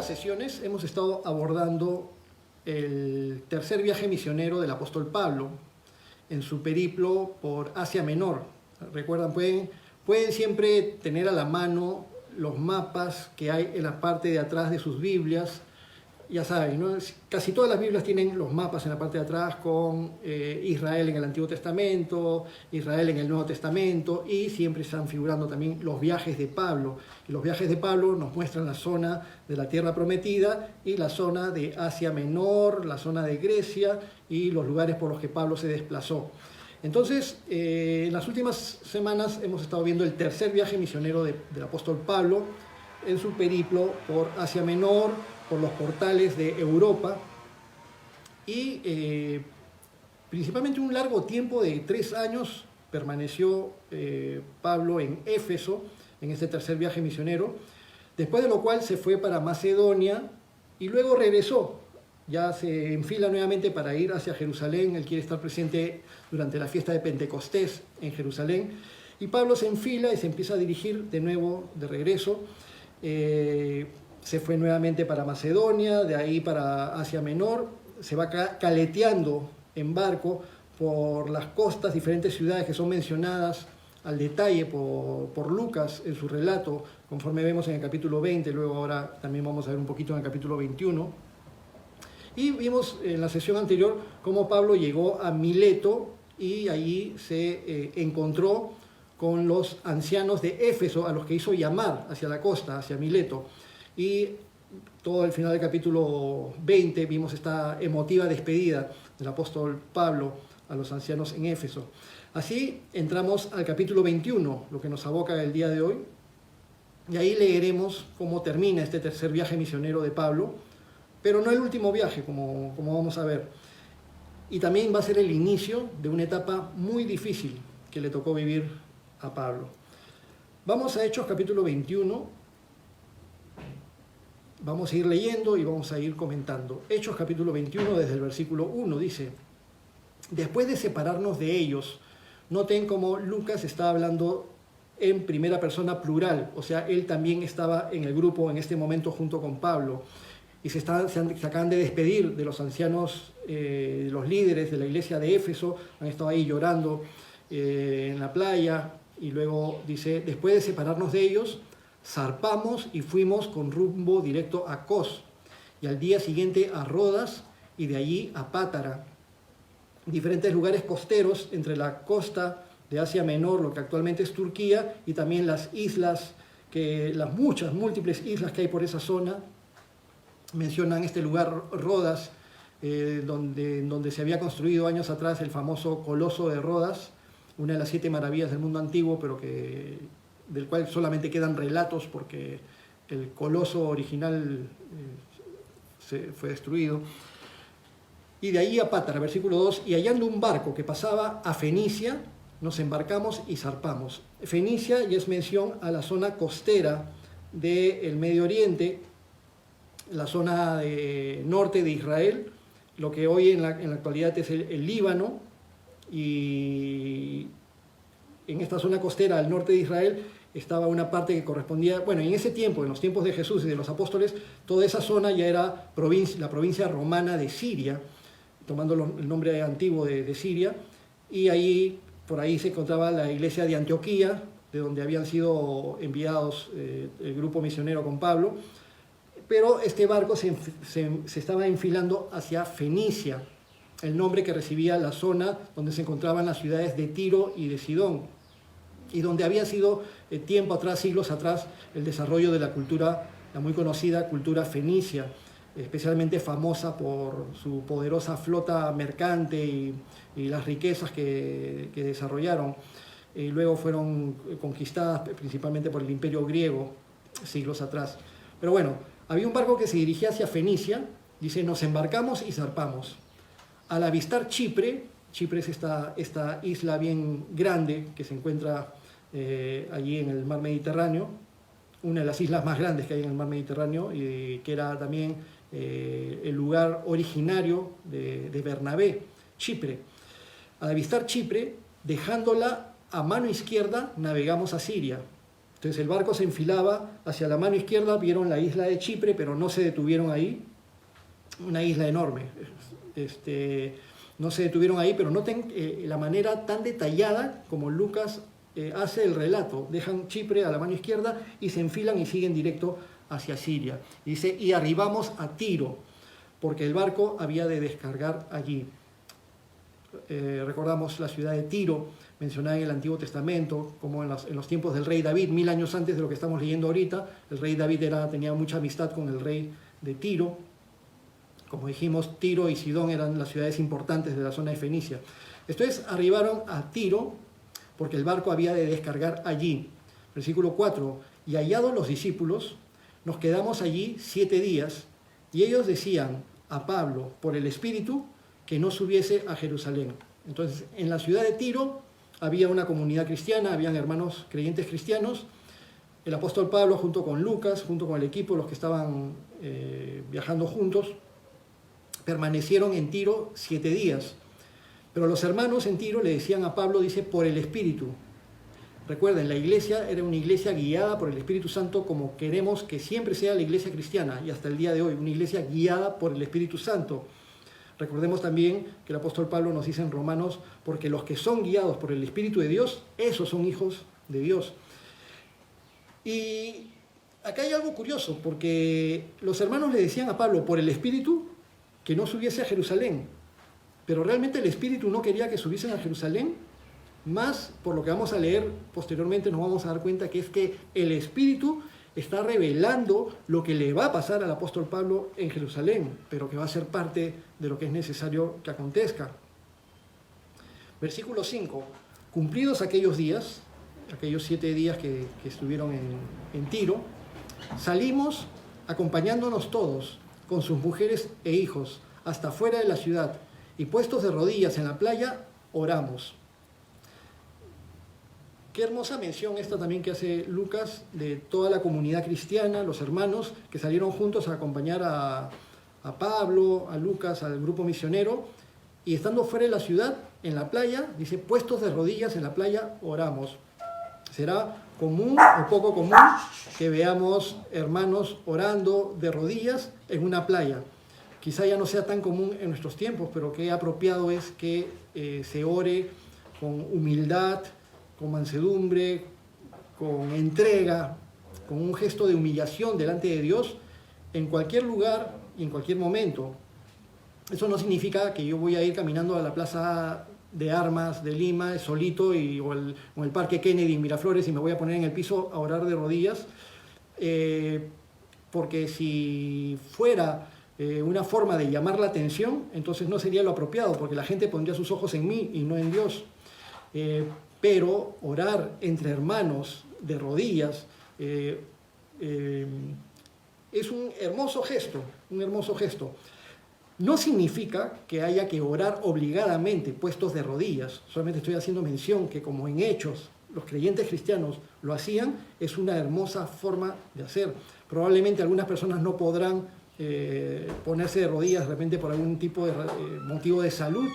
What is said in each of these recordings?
sesiones hemos estado abordando el tercer viaje misionero del apóstol Pablo en su periplo por Asia Menor. Recuerdan, pueden siempre tener a la mano los mapas que hay en la parte de atrás de sus Biblias. Ya saben, ¿no? Casi todas las Biblias tienen los mapas en la parte de atrás con Israel en el Antiguo Testamento, Israel en el Nuevo Testamento, y siempre están figurando también los viajes de Pablo. Y los viajes de Pablo nos muestran la zona de la Tierra Prometida y la zona de Asia Menor, la zona de Grecia y los lugares por los que Pablo se desplazó. Entonces, en las últimas semanas hemos estado viendo el tercer viaje misionero del apóstol Pablo en su periplo por Asia Menor, por los portales de Europa, y principalmente un largo tiempo de 3 años permaneció Pablo en Éfeso, en este tercer viaje misionero, después de lo cual se fue para Macedonia y luego regresó. Ya se enfila nuevamente para ir hacia Jerusalén. Él quiere estar presente durante la fiesta de Pentecostés en Jerusalén. Y Pablo se enfila y se empieza a dirigir de nuevo, de regreso. Se fue nuevamente para Macedonia, de ahí para Asia Menor. Se va caleteando en barco por las costas, diferentes ciudades que son mencionadas al detalle por Lucas en su relato, conforme vemos en el capítulo 20, luego ahora también vamos a ver un poquito en el capítulo 21. Y vimos en la sesión anterior cómo Pablo llegó a Mileto y allí se encontró con los ancianos de Éfeso, a los que hizo llamar hacia la costa, hacia Mileto. Y todo el final del capítulo 20 vimos esta emotiva despedida del apóstol Pablo a los ancianos en Éfeso. Así entramos al capítulo 21, lo que nos aboca el día de hoy. Y ahí leeremos cómo termina este tercer viaje misionero de Pablo, pero no el último viaje, como vamos a ver. Y también va a ser el inicio de una etapa muy difícil que le tocó vivir a Pablo. Vamos a Hechos capítulo 21. Vamos a ir leyendo y vamos a ir comentando. Hechos capítulo 21 desde el versículo 1 dice: después de separarnos de ellos, noten cómo Lucas está hablando en primera persona plural, o sea, él también estaba en el grupo en este momento junto con Pablo. Y se acaban de despedir de los ancianos, los líderes de la iglesia de Éfeso, han estado ahí llorando en la playa, y luego dice: después de separarnos de ellos, zarpamos y fuimos con rumbo directo a Cos, y al día siguiente a Rodas, y de allí a Pátara, diferentes lugares costeros entre la costa de Asia Menor, lo que actualmente es Turquía, y también las islas, las múltiples islas que hay por esa zona. Mencionan este lugar Rodas, donde se había construido años atrás el famoso Coloso de Rodas, una de las 7 maravillas del mundo antiguo, pero del cual solamente quedan relatos porque el coloso original fue destruido. Y de ahí a Pátara, versículo 2, y hallando un barco que pasaba a Fenicia, nos embarcamos y zarpamos. Fenicia ya es mención a la zona costera del Medio Oriente, la zona norte de Israel, lo que hoy en la actualidad es el Líbano, y en esta zona costera al norte de Israel estaba una parte que correspondía, bueno, en ese tiempo, en los tiempos de Jesús y de los apóstoles, toda esa zona ya era la provincia romana de Siria, tomando el nombre antiguo de Siria, y por ahí se encontraba la iglesia de Antioquía, de donde habían sido enviados el grupo misionero con Pablo. Pero este barco se estaba enfilando hacia Fenicia, el nombre que recibía la zona donde se encontraban las ciudades de Tiro y de Sidón, y donde había sido tiempo atrás, siglos atrás, el desarrollo de la muy conocida cultura fenicia, especialmente famosa por su poderosa flota mercante y las riquezas que desarrollaron. Y luego fueron conquistadas principalmente por el imperio griego siglos atrás. Pero bueno, había un barco que se dirigía hacia Fenicia, dice: nos embarcamos y zarpamos. Al avistar Chipre es esta isla bien grande que se encuentra allí en el mar Mediterráneo, una de las islas más grandes que hay en el mar Mediterráneo, y que era también el lugar originario de Bernabé, Chipre. Al avistar Chipre, dejándola a mano izquierda, navegamos a Siria. Entonces el barco se enfilaba hacia la mano izquierda, vieron la isla de Chipre, pero no se detuvieron ahí, una isla enorme. No se detuvieron ahí, pero noten la manera tan detallada como Lucas hace el relato. Dejan Chipre a la mano izquierda y se enfilan y siguen directo hacia Siria. Dice, y arribamos a Tiro, porque el barco había de descargar allí. Recordamos la ciudad de Tiro, mencionada en el Antiguo Testamento, como en los tiempos del rey David, 1000 años antes de lo que estamos leyendo ahorita. El rey David tenía mucha amistad con el rey de Tiro. Como dijimos, Tiro y Sidón eran las ciudades importantes de la zona de Fenicia. Entonces arribaron a Tiro porque el barco había de descargar allí. Versículo 4, y hallados los discípulos, nos quedamos allí 7 días, y ellos decían a Pablo, por el Espíritu, que no subiese a Jerusalén. Entonces, en la ciudad de Tiro había una comunidad cristiana, habían hermanos creyentes cristianos. El apóstol Pablo, junto con Lucas, junto con el equipo, los que estaban viajando juntos, permanecieron en Tiro 7 días. Pero los hermanos en Tiro le decían a Pablo, dice, por el Espíritu. Recuerden, la iglesia era una iglesia guiada por el Espíritu Santo, como queremos que siempre sea la iglesia cristiana, y hasta el día de hoy, una iglesia guiada por el Espíritu Santo. Recordemos también que el apóstol Pablo nos dice en Romanos, porque los que son guiados por el Espíritu de Dios, esos son hijos de Dios. Y acá hay algo curioso, porque los hermanos le decían a Pablo, por el Espíritu, que no subiese a Jerusalén. Pero realmente el Espíritu no quería que subiesen a Jerusalén. Más, por lo que vamos a leer posteriormente, nos vamos a dar cuenta que es que el Espíritu está revelando lo que le va a pasar al apóstol Pablo en Jerusalén, pero que va a ser parte de lo que es necesario que acontezca. Versículo 5. Cumplidos aquellos días, aquellos 7 días que estuvieron en Tiro, salimos acompañándonos todos, con sus mujeres e hijos, hasta fuera de la ciudad, y puestos de rodillas en la playa, oramos. Qué hermosa mención esta también que hace Lucas de toda la comunidad cristiana, los hermanos que salieron juntos a acompañar a Pablo, a Lucas, al grupo misionero, y estando fuera de la ciudad, en la playa, dice, puestos de rodillas en la playa, oramos. ¿Será común o poco común que veamos hermanos orando de rodillas en una playa? Quizá ya no sea tan común en nuestros tiempos, pero qué apropiado es que se ore con humildad, con mansedumbre, con entrega, con un gesto de humillación delante de Dios, en cualquier lugar y en cualquier momento. Eso no significa que yo voy a ir caminando a la Plaza de Armas de Lima solito o el Parque Kennedy en Miraflores y me voy a poner en el piso a orar de rodillas, porque si fuera una forma de llamar la atención, entonces no sería lo apropiado, porque la gente pondría sus ojos en mí y no en Dios. Pero orar entre hermanos de rodillas es un hermoso gesto, un hermoso gesto. No significa que haya que orar obligadamente puestos de rodillas, solamente estoy haciendo mención que como en Hechos los creyentes cristianos lo hacían, es una hermosa forma de hacer. Probablemente algunas personas no podrán ponerse de rodillas de repente por algún tipo de motivo de salud,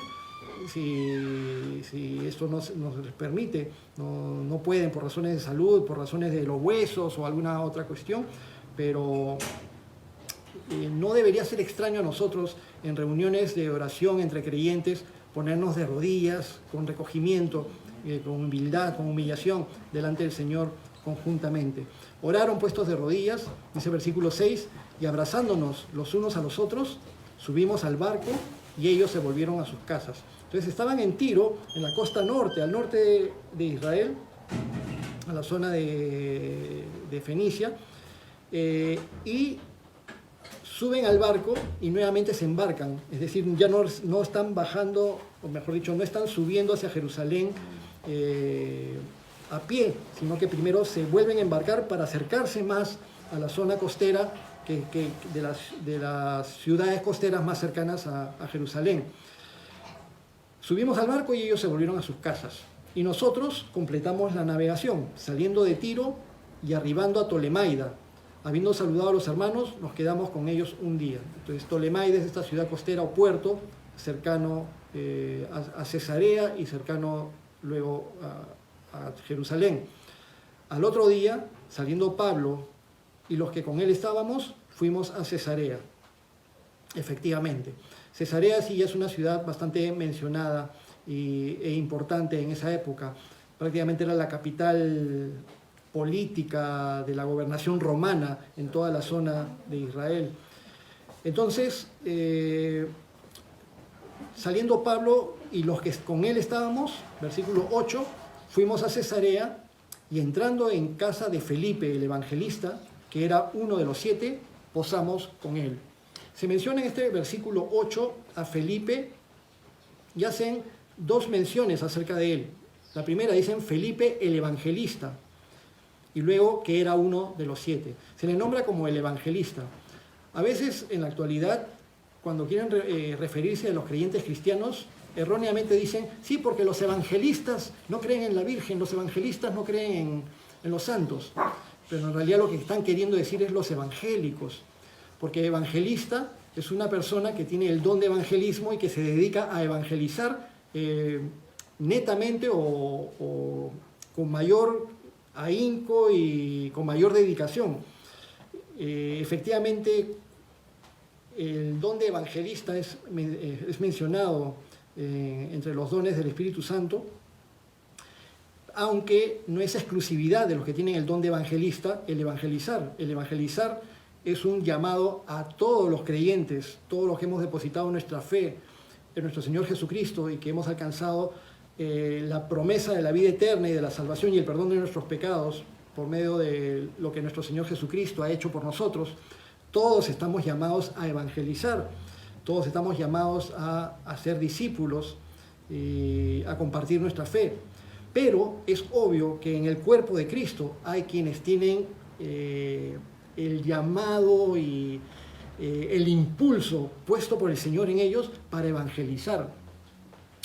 si esto no les permite, no pueden por razones de salud, por razones de los huesos o alguna otra cuestión, pero no debería ser extraño a nosotros en reuniones de oración entre creyentes ponernos de rodillas con recogimiento, con humildad, con humillación delante del Señor conjuntamente. Oraron puestos de rodillas, dice versículo 6, y abrazándonos los unos a los otros, subimos al barco y ellos se volvieron a sus casas. Entonces estaban en Tiro, en la costa norte, al norte de Israel, a la zona de Fenicia, y suben al barco y nuevamente se embarcan. Es decir, ya no están bajando, o mejor dicho, no están subiendo hacia Jerusalén a pie, sino que primero se vuelven a embarcar para acercarse más a la zona costera de las ciudades costeras más cercanas a Jerusalén. Subimos al barco y ellos se volvieron a sus casas. Y nosotros completamos la navegación, saliendo de Tiro y arribando a Tolemaida. Habiendo saludado a los hermanos, nos quedamos con ellos un día. Entonces, Tolemaida es esta ciudad costera o puerto cercano a Cesarea y cercano luego a Jerusalén. Al otro día, saliendo Pablo y los que con él estábamos, fuimos a Cesarea. Efectivamente, Cesarea sí es una ciudad bastante mencionada e importante en esa época. Prácticamente era la capital política de la gobernación romana en toda la zona de Israel. Entonces, saliendo Pablo y los que con él estábamos, versículo 8, fuimos a Cesarea y entrando en casa de Felipe, el evangelista, que era uno de los 7, posamos con él. Se menciona en este versículo 8 a Felipe y hacen 2 menciones acerca de él. La primera dicen Felipe el evangelista y luego que era uno de los 7. Se le nombra como el evangelista. A veces en la actualidad, cuando quieren referirse a los creyentes cristianos, erróneamente dicen, sí, porque los evangelistas no creen en la Virgen, los evangelistas no creen en los santos. Pero en realidad lo que están queriendo decir es los evangélicos, porque evangelista es una persona que tiene el don de evangelismo y que se dedica a evangelizar netamente o con mayor ahínco y con mayor dedicación. Efectivamente, el don de evangelista es mencionado entre los dones del Espíritu Santo, aunque no es exclusividad de los que tienen el don de evangelista el evangelizar. El evangelizar es un llamado a todos los creyentes, todos los que hemos depositado nuestra fe en nuestro Señor Jesucristo y que hemos alcanzado la promesa de la vida eterna y de la salvación y el perdón de nuestros pecados por medio de lo que nuestro Señor Jesucristo ha hecho por nosotros. Todos estamos llamados a evangelizar, todos estamos llamados a ser discípulos y a compartir nuestra fe. Pero es obvio que en el cuerpo de Cristo hay quienes tienen el llamado y el impulso puesto por el Señor en ellos para evangelizar.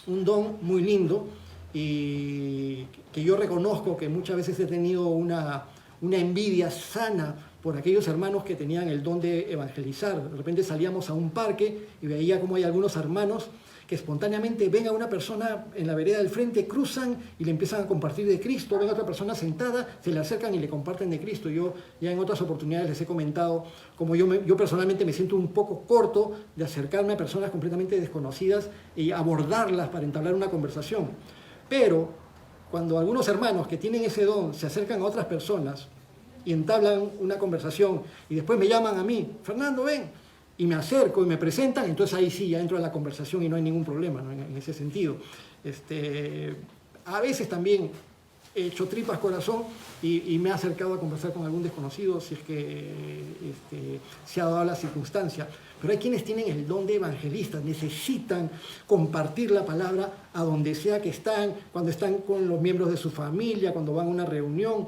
Un don muy lindo y que yo reconozco que muchas veces he tenido una envidia sana por aquellos hermanos que tenían el don de evangelizar. De repente salíamos a un parque y veía como hay algunos hermanos que espontáneamente ven a una persona en la vereda del frente, cruzan y le empiezan a compartir de Cristo, ven a otra persona sentada, se le acercan y le comparten de Cristo. Yo ya en otras oportunidades les he comentado como yo personalmente me siento un poco corto de acercarme a personas completamente desconocidas y abordarlas para entablar una conversación. Pero cuando algunos hermanos que tienen ese don se acercan a otras personas y entablan una conversación y después me llaman a mí, Fernando, ven, y me acerco y me presentan, entonces ahí sí ya entro a la conversación y no hay ningún problema, ¿no? En ese sentido. A veces también he hecho tripas corazón y me he acercado a conversar con algún desconocido si es que se ha dado la circunstancia. Pero hay quienes tienen el don de evangelistas, necesitan compartir la palabra a donde sea que están, cuando están con los miembros de su familia, cuando van a una reunión,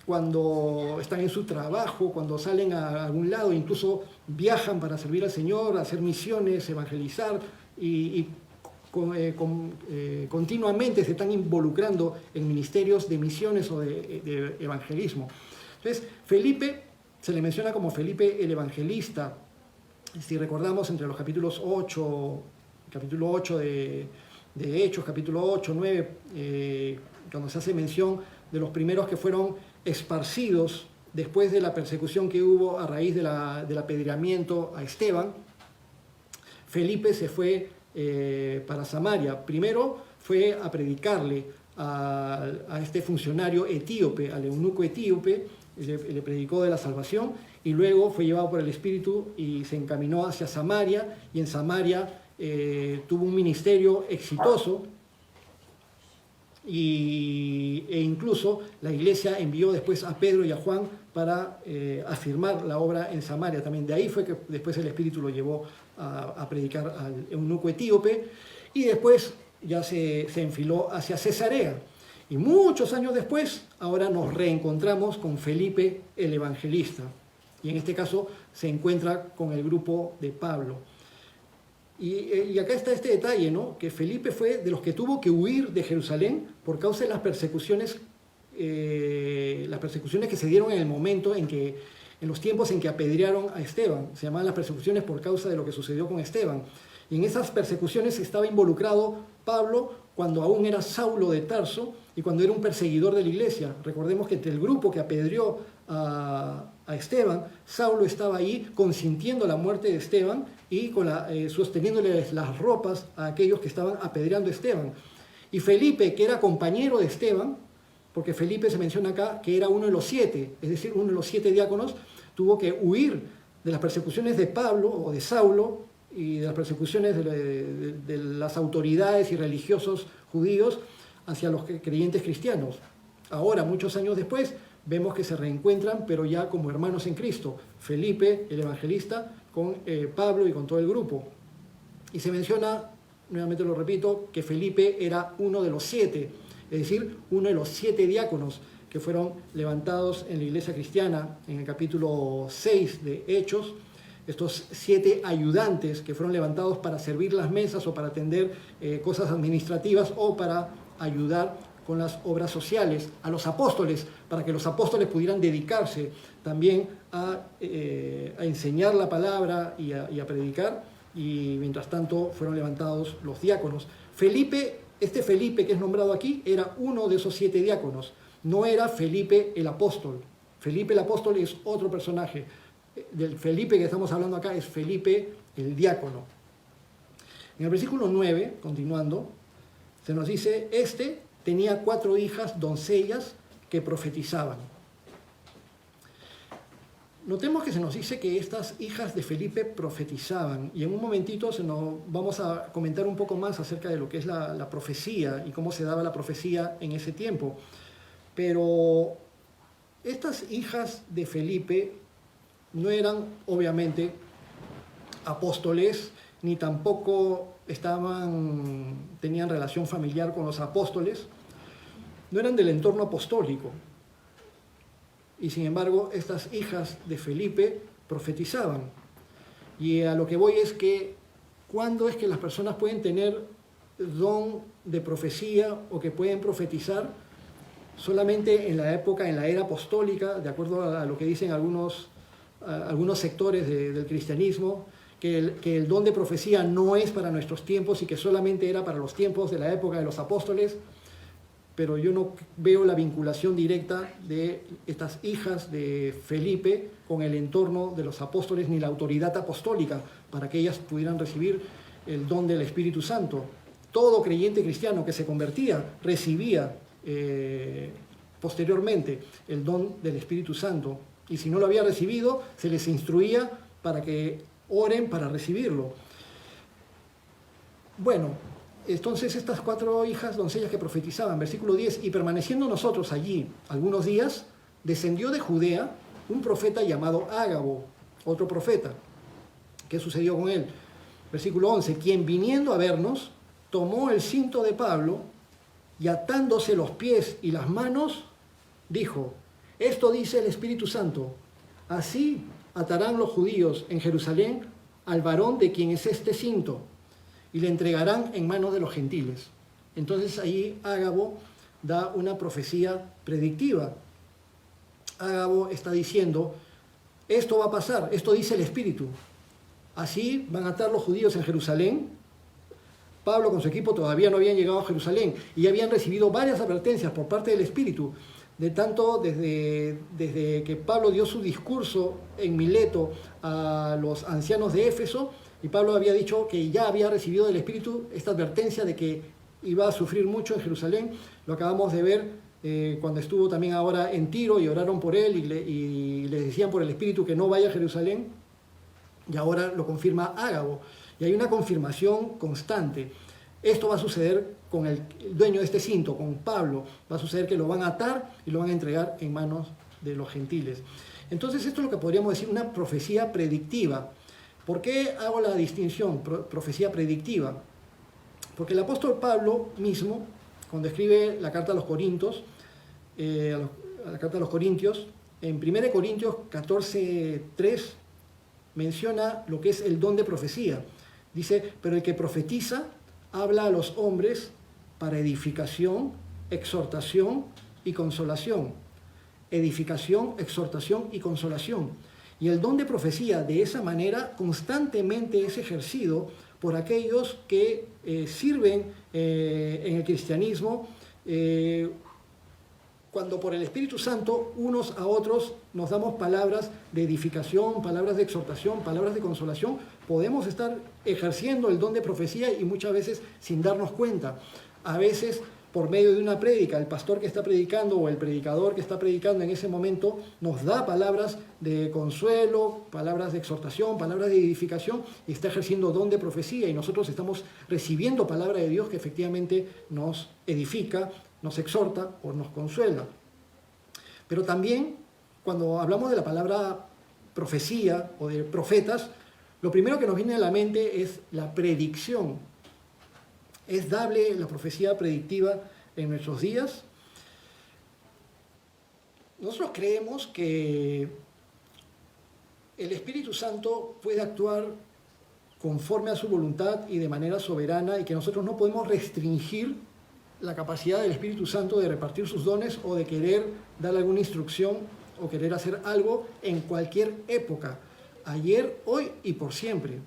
cuando están en su trabajo, cuando salen a algún lado, incluso viajan para servir al Señor, hacer misiones, evangelizar y continuamente se están involucrando en ministerios de misiones o de evangelismo. Entonces, Felipe se le menciona como Felipe el evangelista. Si recordamos entre los capítulo 8 de Hechos, capítulo 8, 9, cuando se hace mención de los primeros que fueron esparcidos después de la persecución que hubo a raíz del apedreamiento a Esteban, Felipe se fue para Samaria. Primero fue a predicarle a este funcionario etíope, al eunuco etíope, le predicó de la salvación y luego fue llevado por el Espíritu y se encaminó hacia Samaria y en Samaria tuvo un ministerio exitoso e incluso la iglesia envió después a Pedro y a Juan para afirmar la obra en Samaria también. De ahí fue que después el Espíritu lo llevó a predicar al eunuco etíope y después ya se enfiló hacia Cesarea. Y muchos años después, ahora nos reencontramos con Felipe el evangelista. Y en este caso se encuentra con el grupo de Pablo. Y acá está este detalle, ¿no? Que Felipe fue de los que tuvo que huir de Jerusalén por causa de las persecuciones que se dieron en el momento en los tiempos en que apedrearon a Esteban. Se llamaban las persecuciones por causa de lo que sucedió con Esteban. Y en esas persecuciones estaba involucrado Pablo cuando aún era Saulo de Tarso y cuando era un perseguidor de la iglesia. Recordemos que entre el grupo que apedreó a Esteban, Saulo estaba ahí consintiendo la muerte de Esteban y sosteniéndole las ropas a aquellos que estaban apedreando a Esteban. Y Felipe, que era compañero de Esteban, porque Felipe se menciona acá que era uno de los 7, es decir, uno de los 7 diáconos, tuvo que huir de las persecuciones de Pablo o de Saulo y de las persecuciones de las autoridades y religiosos judíos hacia los creyentes cristianos. Ahora, muchos años después, vemos que se reencuentran, pero ya como hermanos en Cristo. Felipe, el evangelista, con Pablo y con todo el grupo. Y se menciona, nuevamente lo repito, que Felipe era uno de los 7, es decir, uno de los 7 diáconos que fueron levantados en la iglesia cristiana en el capítulo 6 de Hechos. Estos 7 ayudantes que fueron levantados para servir las mesas o para atender cosas administrativas o para ayudar con las obras sociales a los apóstoles, para que los apóstoles pudieran dedicarse también a enseñar la palabra y a predicar, y mientras tanto fueron levantados los diáconos. Este Felipe que es nombrado aquí era uno de esos 7 diáconos, no era Felipe el apóstol. Felipe el apóstol es otro personaje. Del Felipe que estamos hablando acá es Felipe el diácono. En el versículo 9, continuando, se nos dice, tenía 4 hijas doncellas que profetizaban. Notemos que se nos dice que estas hijas de Felipe profetizaban, y en un momentito vamos a comentar un poco más acerca de lo que es la profecía y cómo se daba la profecía en ese tiempo. Pero estas hijas de Felipe no eran obviamente apóstoles, ni tampoco tenían relación familiar con los apóstoles, no eran del entorno apostólico. Y sin embargo, estas hijas de Felipe profetizaban. Y a lo que voy es que, ¿cuándo es que las personas pueden tener don de profecía o que pueden profetizar? Solamente en la era apostólica, de acuerdo a lo que dicen algunos sectores del cristianismo, que el don de profecía no es para nuestros tiempos y que solamente era para los tiempos de la época de los apóstoles. Pero yo no veo la vinculación directa de estas hijas de Felipe con el entorno de los apóstoles ni la autoridad apostólica para que ellas pudieran recibir el don del Espíritu Santo. Todo creyente cristiano que se convertía recibía posteriormente el don del Espíritu Santo, y si no lo había recibido, se les instruía para que oren para recibirlo. Bueno, entonces estas 4 hijas doncellas que profetizaban, versículo 10, y permaneciendo nosotros allí algunos días, descendió de Judea un profeta llamado Ágabo, otro profeta. ¿Qué sucedió con él? Versículo 11, quien viniendo a vernos, tomó el cinto de Pablo y atándose los pies y las manos, dijo, esto dice el Espíritu Santo, así atarán los judíos en Jerusalén al varón de quien es este cinto, y le entregarán en manos de los gentiles. Entonces ahí Ágabo da una profecía predictiva. Ágabo está diciendo, esto va a pasar, esto dice el Espíritu. Así van a atar los judíos en Jerusalén. Pablo con su equipo todavía no habían llegado a Jerusalén y habían recibido varias advertencias por parte del Espíritu, de tanto desde que Pablo dio su discurso en Mileto a los ancianos de Éfeso, y Pablo había dicho que ya había recibido del Espíritu esta advertencia de que iba a sufrir mucho en Jerusalén. Lo acabamos de ver cuando estuvo también ahora en Tiro y oraron por él y le decían por el Espíritu que no vaya a Jerusalén, y ahora lo confirma Ágabo. Y hay una confirmación constante. Esto va a suceder con el dueño de este cinto, con Pablo. Va a suceder que lo van a atar y lo van a entregar en manos de los gentiles. Entonces esto es lo que podríamos decir una profecía predictiva. ¿Por qué hago la distinción, profecía predictiva? Porque el apóstol Pablo mismo, cuando escribe la carta a los Corintios, en 1 Corintios 14:3, menciona lo que es el don de profecía. Dice, pero el que profetiza habla a los hombres para edificación, exhortación y consolación. Edificación, exhortación y consolación. Y el don de profecía de esa manera constantemente es ejercido por aquellos que sirven en el cristianismo cuando por el Espíritu Santo unos a otros nos damos palabras de edificación, palabras de exhortación, palabras de consolación, podemos estar ejerciendo el don de profecía y muchas veces sin darnos cuenta. A veces por medio de una prédica, el pastor que está predicando o el predicador que está predicando en ese momento nos da palabras de consuelo, palabras de exhortación, palabras de edificación y está ejerciendo don de profecía y nosotros estamos recibiendo palabra de Dios que efectivamente nos edifica, nos exhorta o nos consuela. Pero también cuando hablamos de la palabra profecía o de profetas, lo primero que nos viene a la mente es la predicción. ¿Es dable la profecía predictiva en nuestros días? Nosotros creemos que el Espíritu Santo puede actuar conforme a su voluntad y de manera soberana y que nosotros no podemos restringir la capacidad del Espíritu Santo de repartir sus dones o de querer dar alguna instrucción o querer hacer algo en cualquier época, ayer, hoy y por siempre.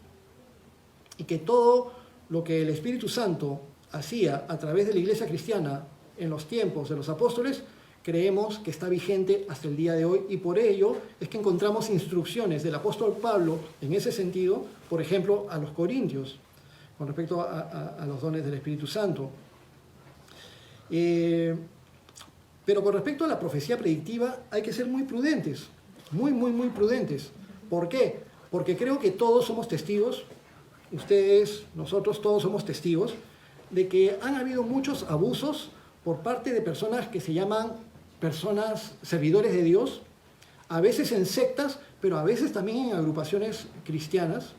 Y que todo lo que el Espíritu Santo hacía a través de la iglesia cristiana en los tiempos de los apóstoles, creemos que está vigente hasta el día de hoy y por ello es que encontramos instrucciones del apóstol Pablo en ese sentido, por ejemplo, a los corintios, con respecto a los dones del Espíritu Santo. Pero con respecto a la profecía predictiva hay que ser muy prudentes, muy prudentes. ¿Por qué? Porque creo que todos somos testigos. Ustedes, nosotros, todos somos testigos de que han habido muchos abusos por parte de personas que se llaman personas servidores de Dios, a veces en sectas, pero a veces también en agrupaciones cristianas.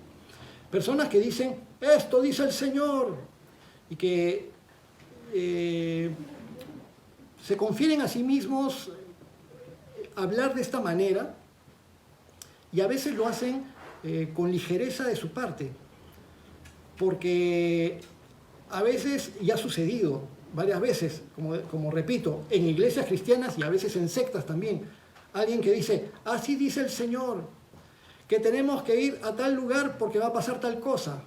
Personas que dicen, esto dice el Señor, y que se confieren a sí mismos hablar de esta manera, y a veces lo hacen con ligereza de su parte. Porque a veces, y ha sucedido varias veces, como repito, en iglesias cristianas y a veces en sectas también, alguien que dice, así dice el Señor, que tenemos que ir a tal lugar porque va a pasar tal cosa.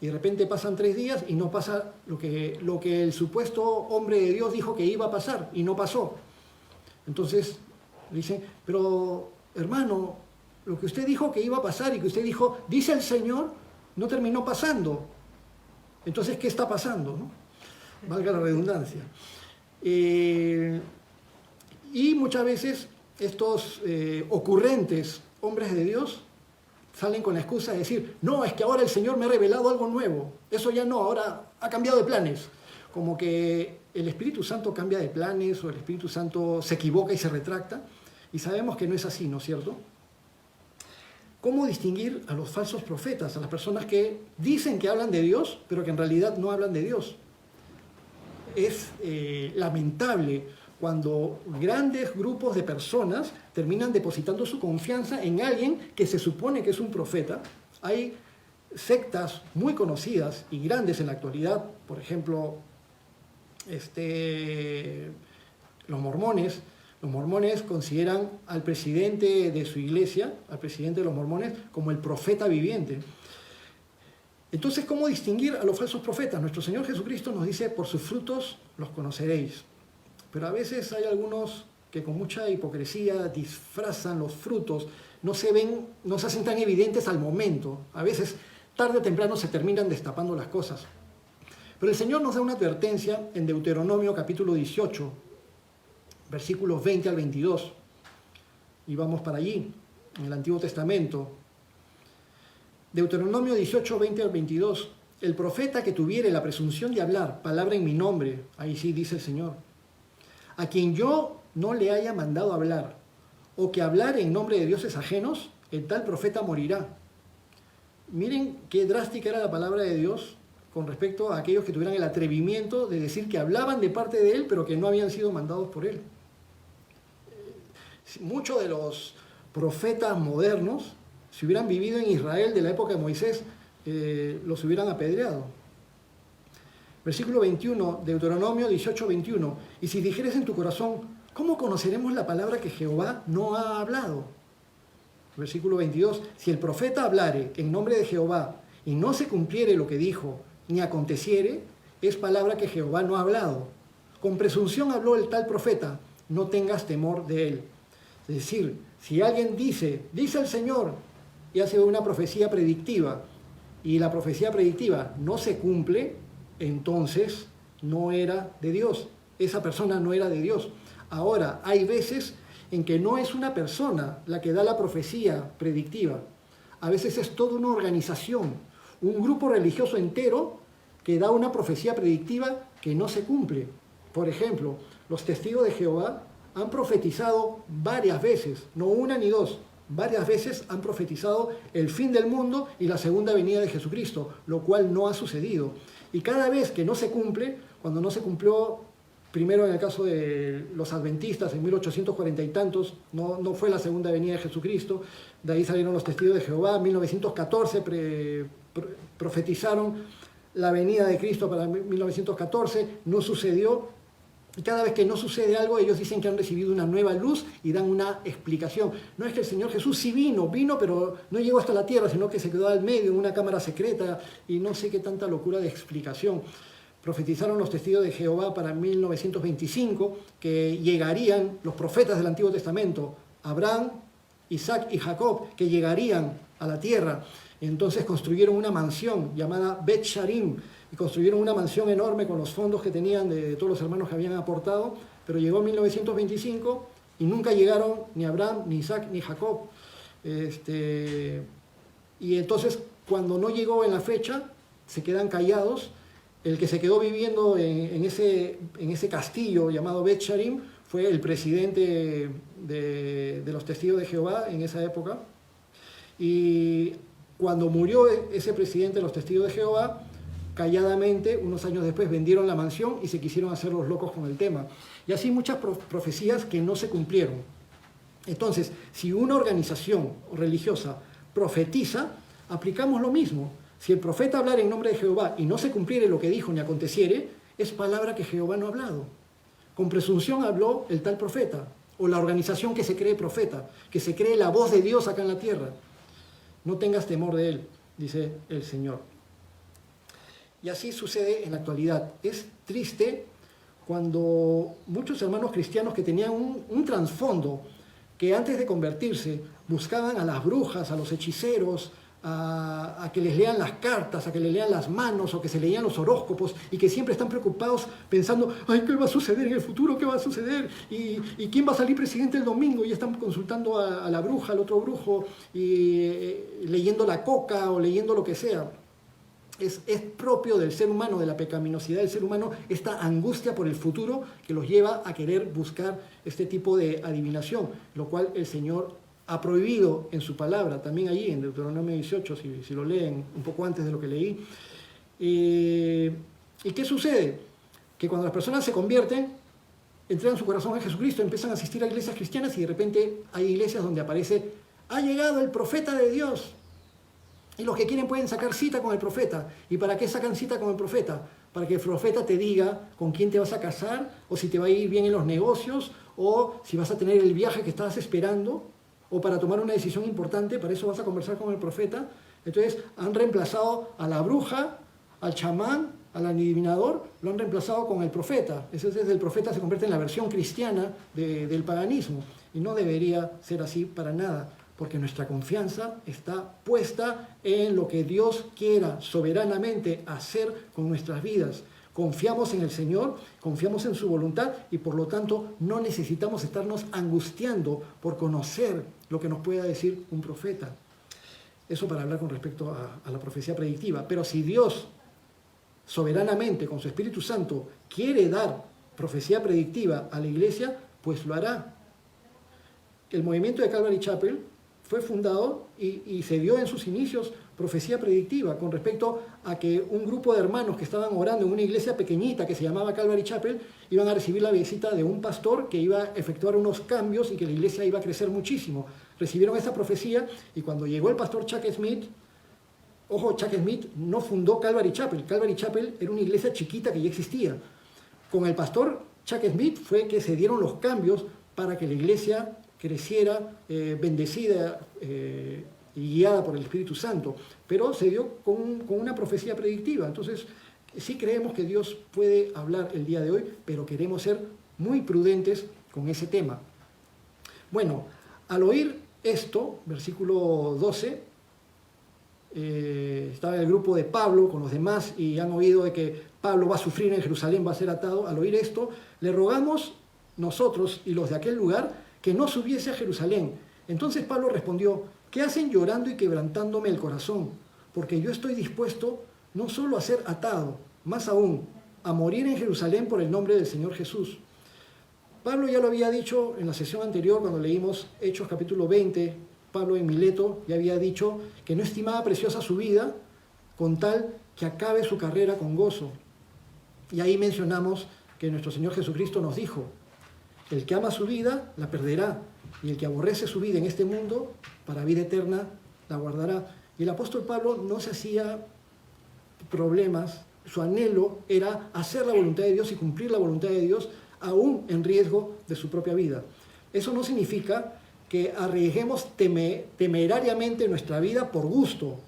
Y de repente pasan 3 días y no pasa lo que el supuesto hombre de Dios dijo que iba a pasar y no pasó. Entonces dicen, pero hermano, lo que usted dijo que iba a pasar y que usted dijo, dice el Señor, no terminó pasando. Entonces, ¿qué está pasando, no? Valga la redundancia. Y muchas veces estos ocurrentes hombres de Dios salen con la excusa de decir, no, es que ahora el Señor me ha revelado algo nuevo. Eso ya no, ahora ha cambiado de planes. Como que el Espíritu Santo cambia de planes o el Espíritu Santo se equivoca y se retracta. Y sabemos que no es así, ¿no es cierto? ¿Cómo distinguir a los falsos profetas, a las personas que dicen que hablan de Dios, pero que en realidad no hablan de Dios? Es lamentable cuando grandes grupos de personas terminan depositando su confianza en alguien que se supone que es un profeta. Hay sectas muy conocidas y grandes en la actualidad, por ejemplo, los mormones. Los mormones consideran al presidente de su iglesia, al presidente de los mormones, como el profeta viviente. Entonces, ¿cómo distinguir a los falsos profetas? Nuestro Señor Jesucristo nos dice, por sus frutos los conoceréis. Pero a veces hay algunos que con mucha hipocresía disfrazan los frutos, no se hacen tan evidentes al momento. A veces, tarde o temprano, se terminan destapando las cosas. Pero el Señor nos da una advertencia en Deuteronomio capítulo 18, versículos 20 al 22. Y vamos para allí, en el Antiguo Testamento. Deuteronomio 18, 20 al 22. El profeta que tuviere la presunción de hablar palabra en mi nombre, ahí sí dice el Señor, a quien yo no le haya mandado hablar, o que hablare en nombre de dioses ajenos, el tal profeta morirá. Miren qué drástica era la palabra de Dios con respecto a aquellos que tuvieran el atrevimiento de decir que hablaban de parte de Él, pero que no habían sido mandados por Él. Muchos de los profetas modernos, si hubieran vivido en Israel de la época de Moisés, los hubieran apedreado. Versículo 21, Deuteronomio 18, 21. Y si dijeres en tu corazón, ¿cómo conoceremos la palabra que Jehová no ha hablado? Versículo 22. Si el profeta hablare en nombre de Jehová y no se cumpliere lo que dijo, ni aconteciere, es palabra que Jehová no ha hablado. con presunción habló el tal profeta, no tengas temor de él. Es decir, si alguien dice el Señor, y hace una profecía predictiva, y la profecía predictiva no se cumple, entonces no era de Dios. Esa persona no era de Dios. Ahora, hay veces en que no es una persona la que da la profecía predictiva. A veces es toda una organización, un grupo religioso entero que da una profecía predictiva que no se cumple. Por ejemplo, los testigos de Jehová han profetizado varias veces, no una ni dos, varias veces han profetizado el fin del mundo y la segunda venida de Jesucristo, lo cual no ha sucedido. Y cada vez que no se cumple, cuando no se cumplió, primero en el caso de los adventistas en 1840 y tantos, no fue la segunda venida de Jesucristo, de ahí salieron los testigos de Jehová, en 1914 profetizaron la venida de Cristo para 1914, no sucedió. Y cada vez que no sucede algo, ellos dicen que han recibido una nueva luz y dan una explicación. No es que el Señor Jesús sí vino, pero no llegó hasta la tierra, sino que se quedó al medio en una cámara secreta y no sé qué tanta locura de explicación. Profetizaron los testigos de Jehová para 1925 que llegarían los profetas del Antiguo Testamento, Abraham, Isaac y Jacob, que llegarían a la tierra. Entonces construyeron una mansión llamada Bet Sharim, y construyeron una mansión enorme con los fondos que tenían de todos los hermanos que habían aportado, pero llegó 1925 y nunca llegaron ni Abraham, ni Isaac, ni Jacob. Y entonces, cuando no llegó en la fecha, se quedan callados. El que se quedó viviendo en ese castillo llamado Bet Sharim fue el presidente de los testigos de Jehová en esa época. Y cuando murió ese presidente de los testigos de Jehová, calladamente, unos años después, vendieron la mansión y se quisieron hacer los locos con el tema. Y así muchas profecías que no se cumplieron. Entonces, si una organización religiosa profetiza, aplicamos lo mismo. Si el profeta hablara en nombre de Jehová y no se cumpliere lo que dijo ni aconteciere, es palabra que Jehová no ha hablado. Con presunción habló el tal profeta, o la organización que se cree profeta, que se cree la voz de Dios acá en la tierra. No tengas temor de él, dice el Señor. Y así sucede en la actualidad. Es triste cuando muchos hermanos cristianos que tenían un trasfondo, que antes de convertirse buscaban a las brujas, a los hechiceros, a que les lean las cartas, a que les lean las manos o que se leían los horóscopos y que siempre están preocupados pensando, ay, ¿qué va a suceder en el futuro? ¿Qué va a suceder? ¿Y quién va a salir presidente el domingo? Y están consultando a la bruja, al otro brujo, y leyendo la coca o leyendo lo que sea. Es propio del ser humano, de la pecaminosidad del ser humano, esta angustia por el futuro que los lleva a querer buscar este tipo de adivinación, lo cual el Señor ha prohibido en su palabra, también allí en Deuteronomio 18, si lo leen un poco antes de lo que leí. ¿Y qué sucede? Que cuando las personas se convierten, entregan su corazón a Jesucristo, empiezan a asistir a iglesias cristianas y de repente hay iglesias donde aparece, ha llegado el profeta de Dios. Y los que quieren pueden sacar cita con el profeta. ¿Y para qué sacan cita con el profeta? Para que el profeta te diga con quién te vas a casar, o si te va a ir bien en los negocios, o si vas a tener el viaje que estabas esperando, o para tomar una decisión importante, para eso vas a conversar con el profeta. Entonces han reemplazado a la bruja, al chamán, al adivinador, lo han reemplazado con el profeta. Entonces el profeta se convierte en la versión cristiana del paganismo. Y no debería ser así para nada, porque nuestra confianza está puesta en lo que Dios quiera soberanamente hacer con nuestras vidas. Confiamos en el Señor, confiamos en su voluntad y por lo tanto no necesitamos estarnos angustiando por conocer lo que nos pueda decir un profeta. Eso para hablar con respecto a la profecía predictiva. Pero si Dios soberanamente, con su Espíritu Santo, quiere dar profecía predictiva a la iglesia, pues lo hará. El movimiento de Calvary Chapel fue fundado y se dio en sus inicios profecía predictiva con respecto a que un grupo de hermanos que estaban orando en una iglesia pequeñita que se llamaba Calvary Chapel iban a recibir la visita de un pastor que iba a efectuar unos cambios y que la iglesia iba a crecer muchísimo. Recibieron esa profecía y cuando llegó el pastor Chuck Smith, ojo, Chuck Smith no fundó Calvary Chapel. Calvary Chapel era una iglesia chiquita que ya existía. Con el pastor Chuck Smith fue que se dieron los cambios para que la iglesia creciera, bendecida y guiada por el Espíritu Santo, pero se dio con una profecía predictiva. Entonces, Sí creemos que Dios puede hablar el día de hoy, pero queremos ser muy prudentes con ese tema. Bueno, al oír esto, versículo 12, estaba el grupo de Pablo con los demás y han oído de que Pablo va a sufrir en Jerusalén, va a ser atado. Al oír esto, le rogamos nosotros y los de aquel lugar que no subiese a Jerusalén. Entonces Pablo respondió: ¿qué hacen llorando y quebrantándome el corazón? Porque yo estoy dispuesto no solo a ser atado, más aún, a morir en Jerusalén por el nombre del Señor Jesús. Pablo ya lo había dicho en la sesión anterior cuando leímos Hechos capítulo 20, Pablo en Mileto ya había dicho que no estimaba preciosa su vida con tal que acabe su carrera con gozo. Y ahí mencionamos que nuestro Señor Jesucristo nos dijo: el que ama su vida la perderá, y el que aborrece su vida en este mundo, para vida eterna la guardará. Y el apóstol Pablo no se hacía problemas, su anhelo era hacer la voluntad de Dios y cumplir la voluntad de Dios, aún en riesgo de su propia vida. Eso no significa que arriesguemos temerariamente nuestra vida por gusto,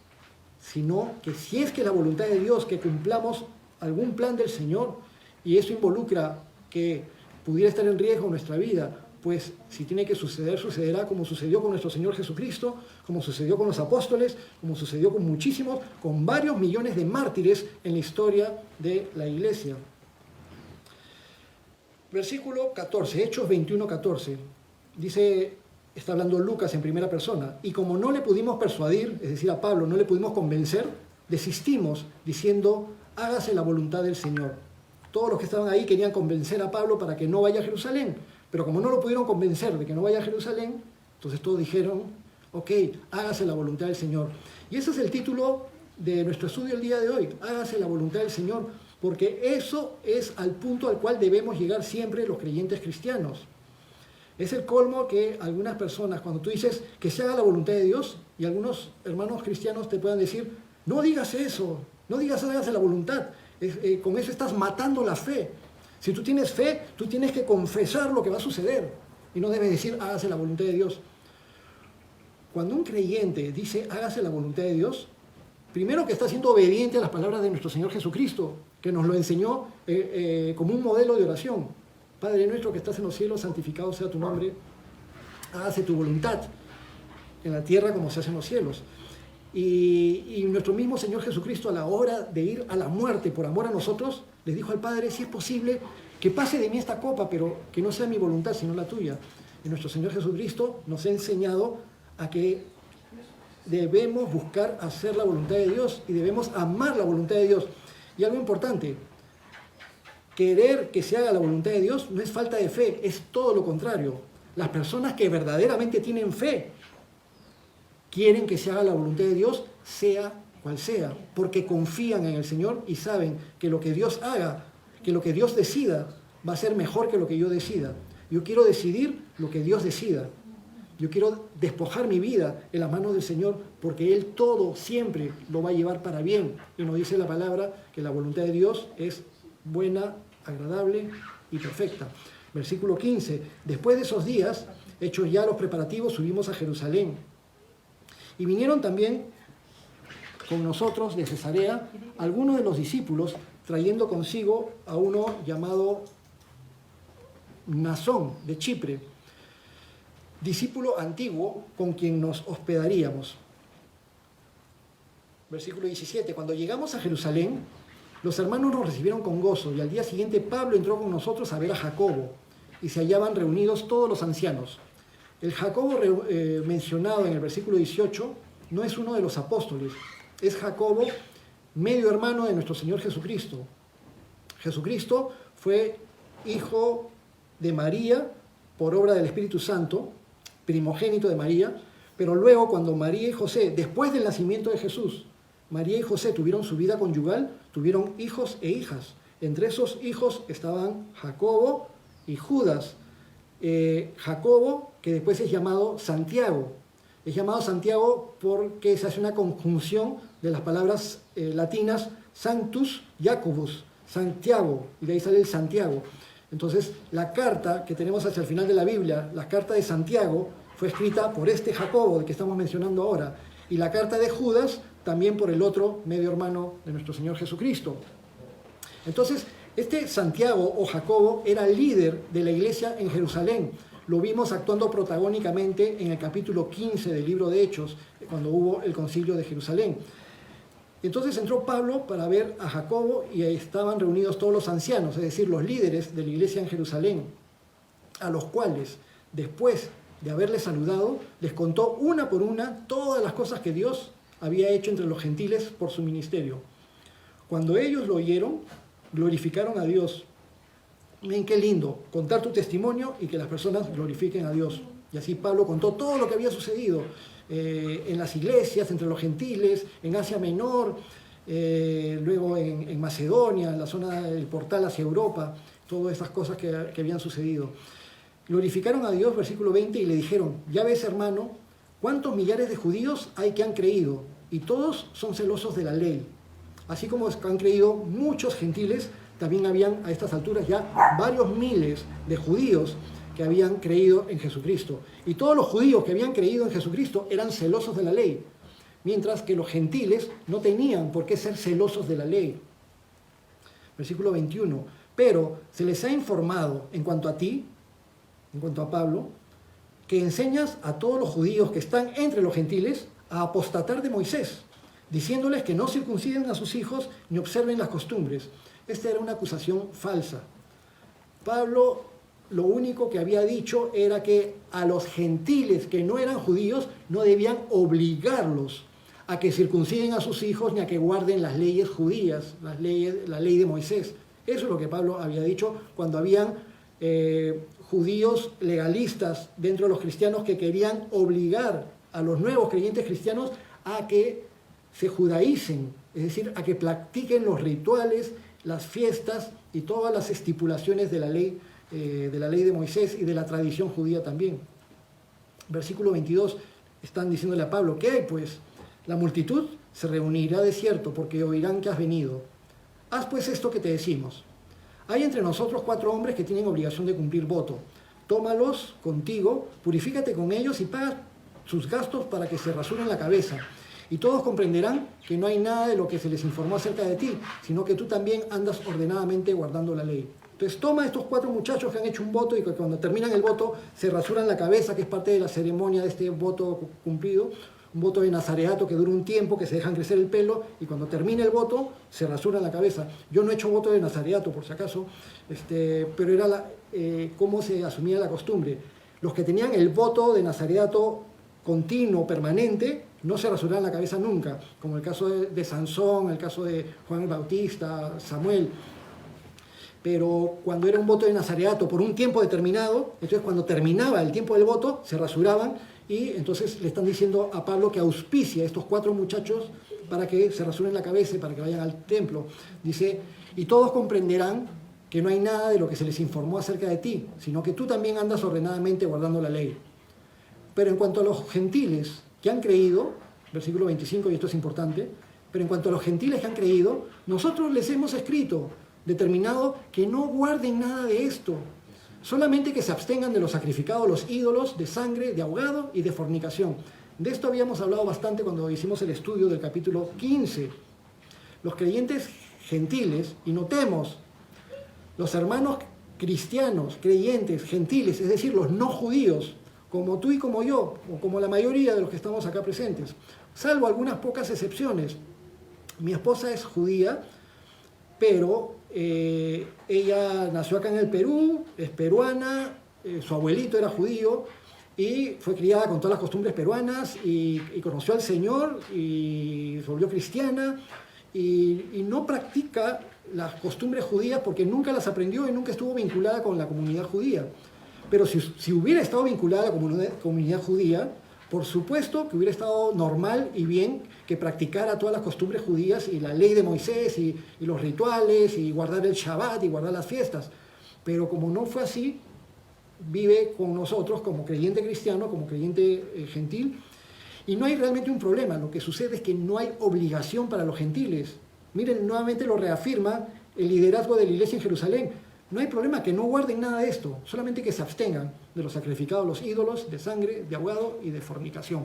sino que si es que la voluntad de Dios, que cumplamos algún plan del Señor, y eso involucra que pudiera estar en riesgo nuestra vida, pues si tiene que suceder, sucederá como sucedió con nuestro Señor Jesucristo, como sucedió con los apóstoles, como sucedió con muchísimos, con varios millones de mártires en la historia de la iglesia. Versículo 14, Hechos 21, 14, dice, está hablando Lucas en primera persona: y como no le pudimos persuadir, es decir, a Pablo no le pudimos convencer, desistimos diciendo: hágase la voluntad del Señor. Todos los que estaban ahí querían convencer a Pablo para que no vaya a Jerusalén, pero como no lo pudieron convencer de que no vaya a Jerusalén, entonces todos dijeron: ok, hágase la voluntad del Señor. Y ese es el título de nuestro estudio el día de hoy: hágase la voluntad del Señor, porque eso es al punto al cual debemos llegar siempre los creyentes cristianos. Es el colmo que algunas personas, cuando tú dices que se haga la voluntad de Dios, y algunos hermanos cristianos te puedan decir: no digas eso, no digas hágase la voluntad, con eso estás matando la fe. Si tú tienes fe, tú tienes que confesar lo que va a suceder y no debes decir hágase la voluntad de Dios. Cuando un creyente dice hágase la voluntad de Dios, primero que está siendo obediente a las palabras de nuestro Señor Jesucristo, que nos lo enseñó como un modelo de oración: Padre nuestro que estás en los cielos, santificado sea tu nombre, hágase tu voluntad en la tierra como se hace en los cielos. Y nuestro mismo Señor Jesucristo, a la hora de ir a la muerte por amor a nosotros, le dijo al Padre: si es posible, que pase de mí esta copa, pero que no sea mi voluntad, sino la tuya. Y nuestro Señor Jesucristo nos ha enseñado a que debemos buscar hacer la voluntad de Dios y debemos amar la voluntad de Dios. Y algo importante: querer que se haga la voluntad de Dios no es falta de fe, es todo lo contrario. Las personas que verdaderamente tienen fe quieren que se haga la voluntad de Dios, sea cual sea, porque confían en el Señor y saben que lo que Dios haga, que lo que Dios decida, va a ser mejor que lo que yo decida. Yo quiero decidir lo que Dios decida. Yo quiero despojar mi vida en las manos del Señor, porque Él todo siempre lo va a llevar para bien. Y nos dice la palabra que la voluntad de Dios es buena, agradable y perfecta. Versículo 15. Después de esos días, hechos ya los preparativos, subimos a Jerusalén. Y vinieron también con nosotros de Cesarea algunos de los discípulos, trayendo consigo a uno llamado Mnasón de Chipre, discípulo antiguo con quien nos hospedaríamos. Versículo 17. Cuando llegamos a Jerusalén, los hermanos nos recibieron con gozo, y al día siguiente Pablo entró con nosotros a ver a Jacobo, y se hallaban reunidos todos los ancianos. El Jacobo mencionado en el versículo 18 no es uno de los apóstoles, es Jacobo, medio hermano de nuestro Señor Jesucristo. Jesucristo fue hijo de María por obra del Espíritu Santo, primogénito de María, pero luego cuando María y José, después del nacimiento de Jesús, María y José tuvieron su vida conyugal, tuvieron hijos e hijas. Entre esos hijos estaban Jacobo y Judas. Jacobo, que después es llamado Santiago. Es llamado Santiago porque se hace una conjunción de las palabras latinas Sanctus Jacobus, Santiago, y de ahí sale el Santiago. Entonces, la carta que tenemos hacia el final de la Biblia, la carta de Santiago, fue escrita por este Jacobo, del que estamos mencionando ahora, y la carta de Judas también por el otro medio hermano de nuestro Señor Jesucristo. Entonces, este Santiago o Jacobo era líder de la iglesia en Jerusalén. Lo vimos actuando protagónicamente en el capítulo 15 del libro de Hechos, cuando hubo el concilio de Jerusalén. Entonces entró Pablo para ver a Jacobo y ahí estaban reunidos todos los ancianos, es decir, los líderes de la iglesia en Jerusalén, a los cuales, después de haberles saludado, les contó una por una todas las cosas que Dios había hecho entre los gentiles por su ministerio. Cuando ellos lo oyeron, glorificaron a Dios. Ven qué lindo, contar tu testimonio y que las personas glorifiquen a Dios. Y así Pablo contó todo lo que había sucedido en las iglesias, entre los gentiles, en Asia Menor, luego en Macedonia, en la zona del portal hacia Europa, todas esas cosas que habían sucedido. Glorificaron a Dios, versículo 20, y le dijeron: ya ves, hermano, cuántos millares de judíos hay que han creído, y todos son celosos de la ley. Así como han creído muchos gentiles, también habían a estas alturas ya varios miles de judíos que habían creído en Jesucristo. Y todos los judíos que habían creído en Jesucristo eran celosos de la ley, mientras que los gentiles no tenían por qué ser celosos de la ley. Versículo 21. Pero se les ha informado en cuanto a ti, en cuanto a Pablo, que enseñas a todos los judíos que están entre los gentiles a apostatar de Moisés, diciéndoles que no circunciden a sus hijos ni observen las costumbres. Esta era una acusación falsa. Pablo lo único que había dicho era que a los gentiles que no eran judíos no debían obligarlos a que circunciden a sus hijos ni a que guarden las leyes judías, la ley de Moisés. Eso es lo que Pablo había dicho cuando habían judíos legalistas dentro de los cristianos que querían obligar a los nuevos creyentes cristianos a que se judaicen, es decir, a que practiquen los rituales, las fiestas y todas las estipulaciones de la ley de Moisés y de la tradición judía también. Versículo 22, están diciéndole a Pablo: ¿qué hay pues? La multitud se reunirá de cierto, porque oirán que has venido. Haz pues esto que te decimos. Hay entre nosotros 4 hombres que tienen obligación de cumplir voto. Tómalos contigo, purifícate con ellos y paga sus gastos para que se rasuren la cabeza. Y todos comprenderán que no hay nada de lo que se les informó acerca de ti, sino que tú también andas ordenadamente guardando la ley. Entonces toma a estos 4 muchachos que han hecho un voto y que cuando terminan el voto se rasuran la cabeza, que es parte de la ceremonia de este voto cumplido, un voto de nazareato que dura un tiempo, que se dejan crecer el pelo y cuando termina el voto se rasuran la cabeza. Yo no he hecho voto de nazareato por si acaso, pero era cómo se asumía la costumbre. Los que tenían el voto de nazareato continuo, permanente, no se rasuraban la cabeza nunca, como el caso de Sansón, el caso de Juan el Bautista, Samuel. Pero cuando era un voto de nazareato por un tiempo determinado, entonces cuando terminaba el tiempo del voto, se rasuraban y entonces le están diciendo a Pablo que auspicia a estos 4 muchachos para que se rasuren la cabeza y para que vayan al templo. Dice: y todos comprenderán que no hay nada de lo que se les informó acerca de ti, sino que tú también andas ordenadamente guardando la ley. Pero en cuanto a los gentiles que han creído, versículo 25, y esto es importante, pero en cuanto a los gentiles que han creído, nosotros les hemos escrito, determinado que no guarden nada de esto, solamente que se abstengan de los sacrificados a los ídolos, de sangre, de ahogado y de fornicación. De esto habíamos hablado bastante cuando hicimos el estudio del capítulo 15. Los creyentes gentiles, y notemos, los hermanos cristianos, creyentes, gentiles, es decir, los no judíos, como tú y como yo, o como la mayoría de los que estamos acá presentes, salvo algunas pocas excepciones. Mi esposa es judía, pero ella nació acá en el Perú, es peruana, su abuelito era judío y fue criada con todas las costumbres peruanas y conoció al Señor y se volvió cristiana y no practica las costumbres judías porque nunca las aprendió y nunca estuvo vinculada con la comunidad judía. Pero si hubiera estado vinculada a la comunidad judía, por supuesto que hubiera estado normal y bien que practicara todas las costumbres judías y la ley de Moisés y los rituales y guardar el Shabbat y guardar las fiestas. Pero como no fue así, vive con nosotros como creyente cristiano, como creyente gentil, y no hay realmente un problema. Lo que sucede es que no hay obligación para los gentiles. Miren, nuevamente lo reafirma el liderazgo de la iglesia en Jerusalén. No hay problema que no guarden nada de esto, solamente que se abstengan de los sacrificados a los ídolos, de sangre, de ahogado y de fornicación.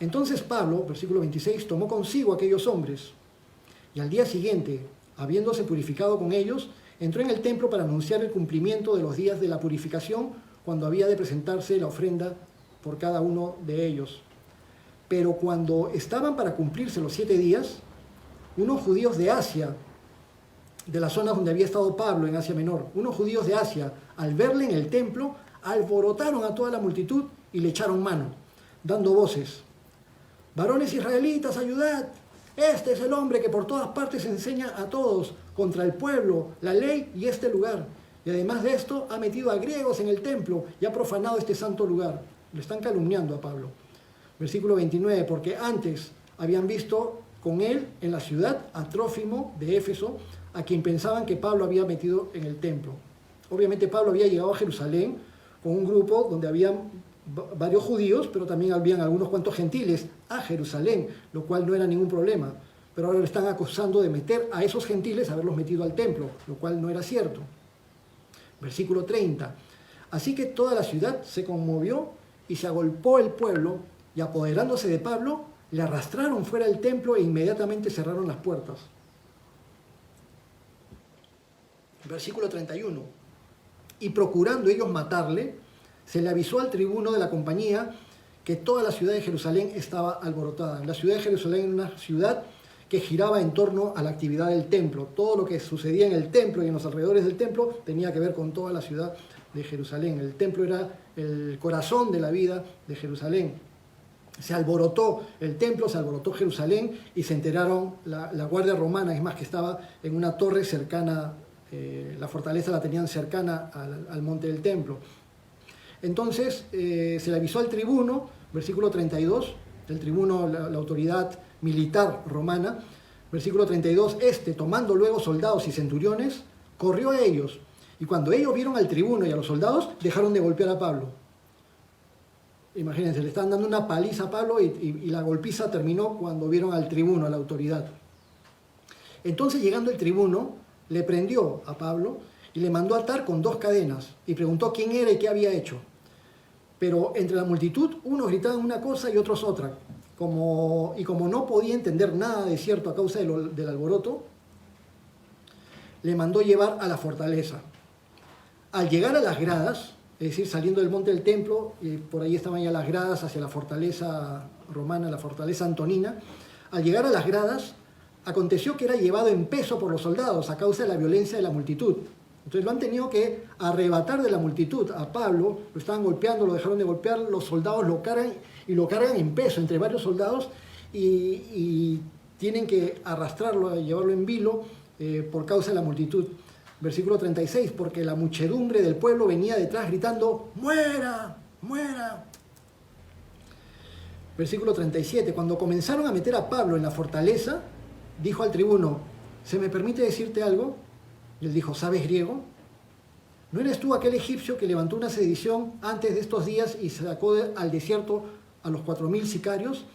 Entonces Pablo, versículo 26, tomó consigo a aquellos hombres y al día siguiente, habiéndose purificado con ellos, entró en el templo para anunciar el cumplimiento de los días de la purificación, cuando había de presentarse la ofrenda por cada uno de ellos. Pero cuando estaban para cumplirse los 7 días, unos judíos de Asia, de la zona donde había estado Pablo en Asia Menor, unos judíos de Asia, al verle en el templo, alborotaron a toda la multitud y le echaron mano, dando voces: «Varones israelitas, ayudad. Este es el hombre que por todas partes enseña a todos contra el pueblo, la ley y este lugar. Y además de esto, ha metido a griegos en el templo y ha profanado este santo lugar». Le están calumniando a Pablo. Versículo 29, porque antes habían visto con él en la ciudad a Trófimo de Éfeso, a quien pensaban que Pablo había metido en el templo. Obviamente Pablo había llegado a Jerusalén con un grupo donde habían varios judíos, pero también habían algunos cuantos gentiles a Jerusalén, lo cual no era ningún problema. Pero ahora le están acusando de meter a esos gentiles, haberlos metido al templo, lo cual no era cierto. Versículo 30. Así que toda la ciudad se conmovió y se agolpó el pueblo, y apoderándose de Pablo, le arrastraron fuera del templo e inmediatamente cerraron las puertas. Versículo 31. Y procurando ellos matarle, se le avisó al tribuno de la compañía que toda la ciudad de Jerusalén estaba alborotada. La ciudad de Jerusalén era una ciudad que giraba en torno a la actividad del templo. Todo lo que sucedía en el templo y en los alrededores del templo tenía que ver con toda la ciudad de Jerusalén. El templo era el corazón de la vida de Jerusalén. Se alborotó el templo, se alborotó Jerusalén y se enteraron la guardia romana, es más, que estaba en una torre cercana, la fortaleza la tenían cercana al monte del templo. Entonces se le avisó al tribuno, versículo 32, el tribuno, la autoridad militar romana, versículo 32, tomando luego soldados y centuriones, corrió a ellos, y cuando ellos vieron al tribuno y a los soldados, dejaron de golpear a Pablo. Imagínense, le estaban dando una paliza a Pablo y la golpiza terminó cuando vieron al tribuno, a la autoridad. Entonces, llegando el tribuno, le prendió a Pablo y le mandó atar con 2 cadenas y preguntó quién era y qué había hecho. Pero entre la multitud, unos gritaban una cosa y otros otra. Como no podía entender nada de cierto a causa del alboroto, le mandó llevar a la fortaleza. Al llegar a las gradas, es decir, saliendo del monte del templo, y por ahí estaban ya las gradas hacia la fortaleza romana, la fortaleza antonina. Al llegar a las gradas, aconteció que era llevado en peso por los soldados a causa de la violencia de la multitud. Entonces lo han tenido que arrebatar de la multitud a Pablo, lo estaban golpeando, lo dejaron de golpear, los soldados lo cargan en peso entre varios soldados y tienen que arrastrarlo, llevarlo en vilo por causa de la multitud. Versículo 36, porque la muchedumbre del pueblo venía detrás gritando: ¡muera! ¡Muera! Versículo 37, cuando comenzaron a meter a Pablo en la fortaleza, dijo al tribuno: ¿se me permite decirte algo? Y él dijo: ¿sabes griego? ¿No eres tú aquel egipcio que levantó una sedición antes de estos días y sacó al desierto a los 4.000 sicarios?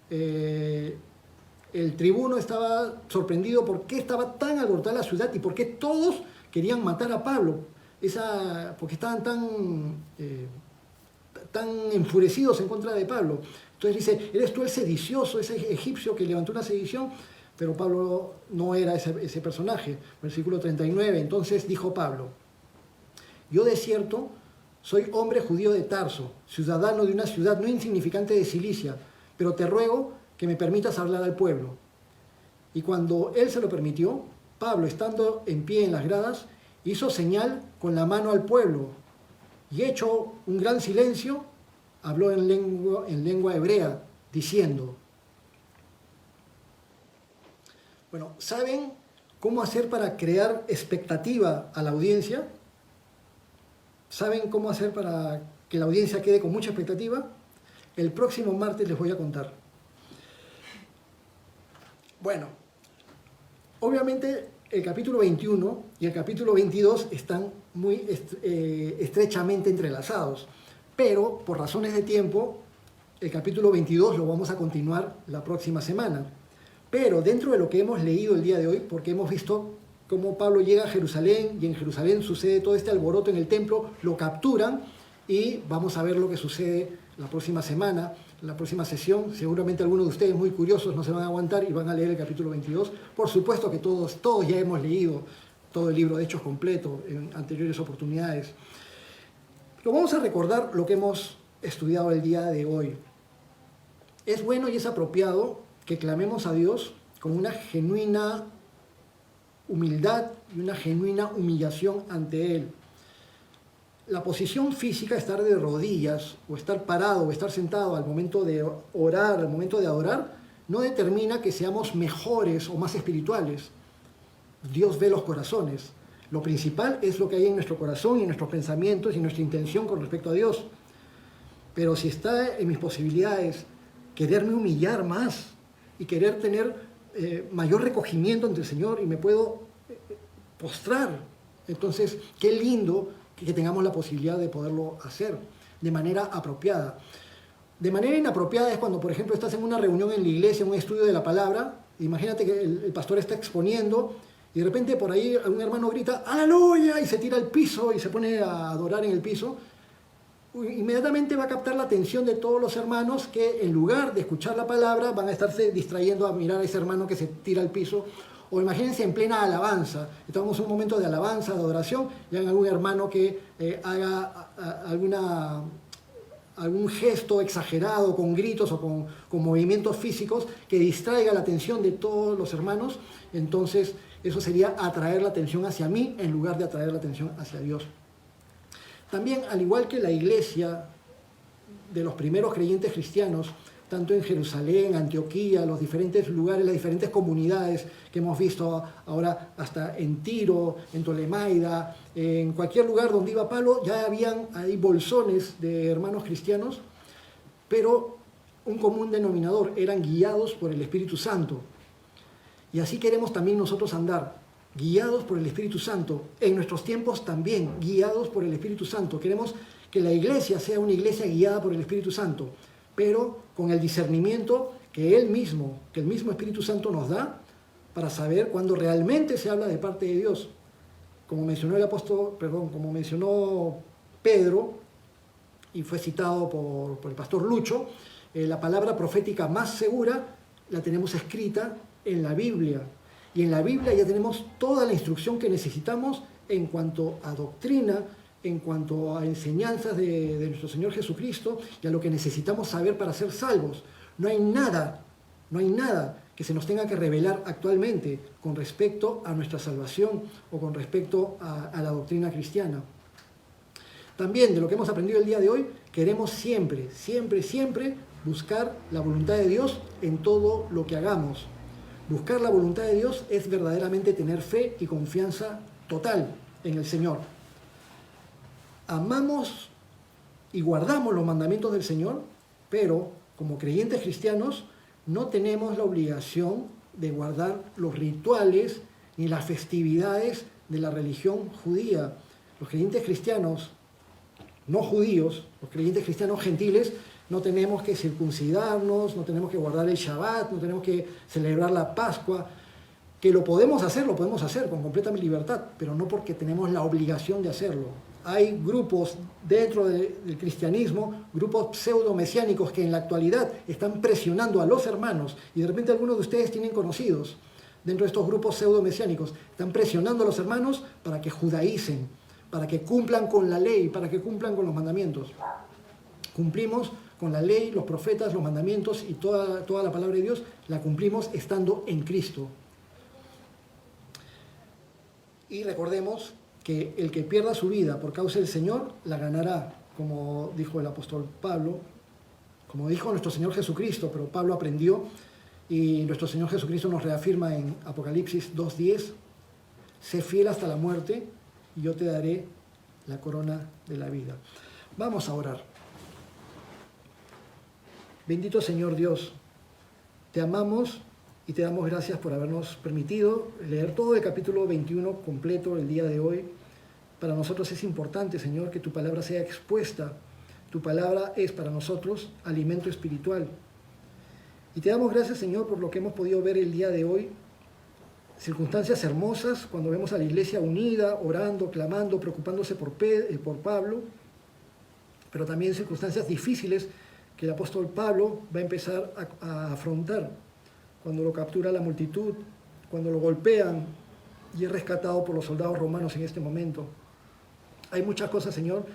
El tribuno estaba sorprendido por qué estaba tan alborotada la ciudad y por qué todos querían matar a Pablo, porque estaban tan enfurecidos en contra de Pablo. Entonces dice: ¿eres tú el sedicioso, ese egipcio que levantó una sedición? Pero Pablo no era ese personaje. Versículo 39, entonces dijo Pablo: yo de cierto soy hombre judío de Tarso, ciudadano de una ciudad no insignificante de Cilicia, pero te ruego que me permitas hablar al pueblo. Y cuando él se lo permitió, Pablo, estando en pie en las gradas, hizo señal con la mano al pueblo, y hecho un gran silencio, habló en lengua hebrea, diciendo... Bueno, ¿saben cómo hacer para crear expectativa a la audiencia? ¿Saben cómo hacer para que la audiencia quede con mucha expectativa? El próximo martes les voy a contar. Bueno, obviamente el capítulo 21 y el capítulo 22 están muy estrechamente entrelazados, pero por razones de tiempo, el capítulo 22 lo vamos a continuar la próxima semana. Pero dentro de lo que hemos leído el día de hoy, porque hemos visto cómo Pablo llega a Jerusalén y en Jerusalén sucede todo este alboroto en el templo, lo capturan y vamos a ver lo que sucede la próxima semana, la próxima sesión. Seguramente algunos de ustedes muy curiosos no se van a aguantar y van a leer el capítulo 22. Por supuesto que todos ya hemos leído todo el libro de Hechos completo en anteriores oportunidades. Pero vamos a recordar lo que hemos estudiado el día de hoy. Es bueno y es apropiado que clamemos a Dios con una genuina humildad y una genuina humillación ante Él. La posición física, estar de rodillas o estar parado o estar sentado al momento de orar, al momento de adorar, no determina que seamos mejores o más espirituales. Dios ve los corazones. Lo principal es lo que hay en nuestro corazón y en nuestros pensamientos y nuestra intención con respecto a Dios. Pero si está en mis posibilidades quererme humillar más y querer tener mayor recogimiento ante el Señor y me puedo postrar, entonces qué lindo que tengamos la posibilidad de poderlo hacer de manera apropiada. De manera inapropiada es cuando, por ejemplo, estás en una reunión en la iglesia, un estudio de la palabra. Imagínate que el pastor está exponiendo y de repente por ahí un hermano grita ¡Aleluya! Y se tira al piso y se pone a adorar en el piso. Inmediatamente va a captar la atención de todos los hermanos que en lugar de escuchar la palabra van a estarse distrayendo a mirar a ese hermano que se tira al piso. O imagínense en plena alabanza, estamos en un momento de alabanza, de adoración, y hay algún hermano que haga algún gesto exagerado, con gritos o con movimientos físicos que distraiga la atención de todos los hermanos. Entonces eso sería atraer la atención hacia mí en lugar de atraer la atención hacia Dios. También, al igual que la iglesia de los primeros creyentes cristianos, tanto en Jerusalén, Antioquía, los diferentes lugares, las diferentes comunidades que hemos visto ahora, hasta en Tiro, en Tolemaida, en cualquier lugar donde iba Pablo, ya habían ahí bolsones de hermanos cristianos, pero un común denominador, eran guiados por el Espíritu Santo. Y así queremos también nosotros andar, guiados por el Espíritu Santo, en nuestros tiempos también, guiados por el Espíritu Santo. Queremos que la iglesia sea una iglesia guiada por el Espíritu Santo, pero con el discernimiento que el mismo Espíritu Santo nos da para saber cuándo realmente se habla de parte de Dios. Como mencionó como mencionó Pedro, y fue citado por el pastor Lucho, la palabra profética más segura la tenemos escrita en la Biblia. Y en la Biblia ya tenemos toda la instrucción que necesitamos en cuanto a doctrina, en cuanto a enseñanzas de nuestro Señor Jesucristo y a lo que necesitamos saber para ser salvos. No hay nada que se nos tenga que revelar actualmente con respecto a nuestra salvación o con respecto a la doctrina cristiana. También de lo que hemos aprendido el día de hoy, queremos siempre buscar la voluntad de Dios en todo lo que hagamos. Buscar la voluntad de Dios es verdaderamente tener fe y confianza total en el Señor. Amamos y guardamos los mandamientos del Señor, pero como creyentes cristianos no tenemos la obligación de guardar los rituales ni las festividades de la religión judía. Los creyentes cristianos no judíos, los creyentes cristianos gentiles, no tenemos que circuncidarnos, no tenemos que guardar el Shabbat, no tenemos que celebrar la Pascua. Que lo podemos hacer con completa libertad, pero no porque tenemos la obligación de hacerlo. Hay grupos dentro del cristianismo, grupos pseudo-mesiánicos que en la actualidad están presionando a los hermanos, y de repente algunos de ustedes tienen conocidos dentro de estos grupos pseudo-mesiánicos, están presionando a los hermanos para que judaicen, para que cumplan con la ley, para que cumplan con los mandamientos. Cumplimos con la ley, los profetas, los mandamientos y toda la palabra de Dios, la cumplimos estando en Cristo. Y recordemos que el que pierda su vida por causa del Señor, la ganará, como dijo el apóstol Pablo, como dijo nuestro Señor Jesucristo, pero Pablo aprendió y nuestro Señor Jesucristo nos reafirma en Apocalipsis 2:10, sé fiel hasta la muerte y yo te daré la corona de la vida. Vamos a orar. Bendito Señor Dios, te amamos y te damos gracias por habernos permitido leer todo el capítulo 21 completo el día de hoy. Para nosotros es importante, Señor, que tu palabra sea expuesta. Tu palabra es para nosotros alimento espiritual. Y te damos gracias, Señor, por lo que hemos podido ver el día de hoy. Circunstancias hermosas cuando vemos a la iglesia unida, orando, clamando, preocupándose por Pablo. pero también circunstancias difíciles que el apóstol Pablo va a empezar a afrontar cuando lo captura la multitud, cuando lo golpean y es rescatado por los soldados romanos en este momento. Hay muchas cosas, Señor,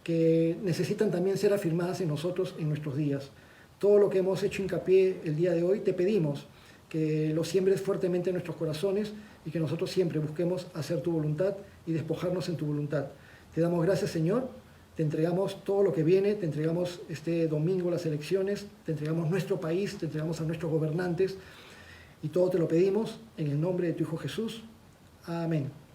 que necesitan también ser afirmadas en nosotros en nuestros días. Todo lo que hemos hecho hincapié el día de hoy, te pedimos que lo siembres fuertemente en nuestros corazones y que nosotros siempre busquemos hacer tu voluntad y despojarnos en tu voluntad. Te damos gracias, Señor. Te entregamos todo lo que viene, te entregamos este domingo las elecciones, te entregamos nuestro país, te entregamos a nuestros gobernantes y todo te lo pedimos en el nombre de tu Hijo Jesús. Amén.